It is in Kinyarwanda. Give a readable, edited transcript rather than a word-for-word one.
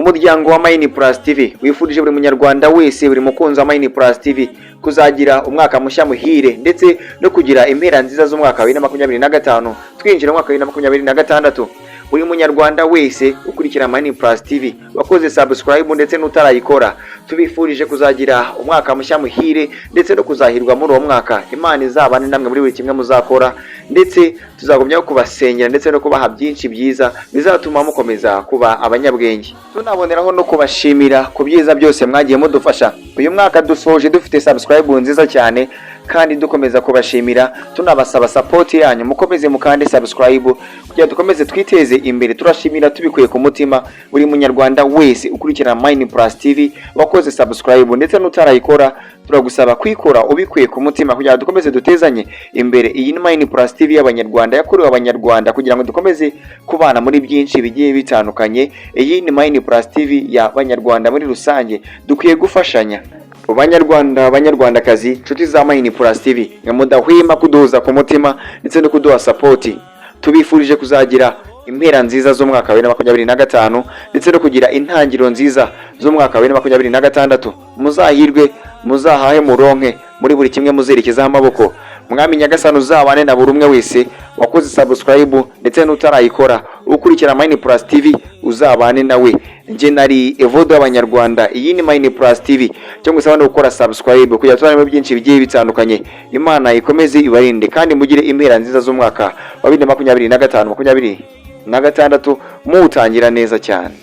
umuryango wa Mine Plus TV wifurije buri munyarwanda wese, buri mukunzi wa Mine Plus TV kuzagira umwaka mushya muhire ndetse no kugira impera nziza z'umwaka wa 2025 twinjira mu mwaka wa 2026. Buri munyarwanda wese ukurikira Mine Plus TV wakoze subscribe ndetse n'utarayikora, tubifurije kuzagira umwaka mushya muhire ndetse no kuzahirwa muri uwo mwaka. Imana izabane namwe muri buri kimwe muzakora, ndetse tuzagumya kubasengera ndetse no kubaha byinshi byiza bizatuma mukomeza kuba abanyabwenge. Tunaboneraho no kubashimira ku byiza byose mwagiye mudufasha. Uyu mwaka dusoje dufite subscribe nziza cyane, kandi dukomeza kubashimira tunabasaba support yanyu. Mukomeze mukande subscribe kugira dukomeze twiteze imbere. Turashimira tubikuye ku mutima buri munyarwanda wese ukurikira Mine Plus TV wakoze subscribe ndetse n'utarayikora, turagusaba kwikora ubikuye ku mutima kugira dukomeze dutezanye imbere. Iyi ni Mine Plus TV y'abanyarwanda, yakorewe abanyarwanda kugira ngo dukomeze kubana muri byinshi bigiye bitandukanye. Iyi ni Mine Plus TV y'abanyarwanda muri rusange, dukwiye gufashanya. Banyarwanda, banyarwandakazi, nshuti za Mine Plus TV, mudahwema kuduhuza ku mutima ndetse no kuduha support. Tubifurije kuzagira impera nziza z'umwaka wa 2025 ndetse no kugira intangiriro nziza z'umwaka wa 2026. Muzahirwe, muzahahe muronke muri buri kimwe muzerekezaho amaboko. Mwami Nyagasani uzabane na buri umwe wese wakoze subscribe ndetse n'utarayikora ukurikira Mine Plus TV, uzabane nawe. Nje nari Evodo y'abanyarwanda. Iyi ni Mine Plus TV, cyo gusaba no gukora subscribe kugira tubane byinshi bigiye bitandukanye. Imana ikomeze ibarinde kandi mugire impera nziza z'umwaka wa 2025 2026 mutangira neza cyane.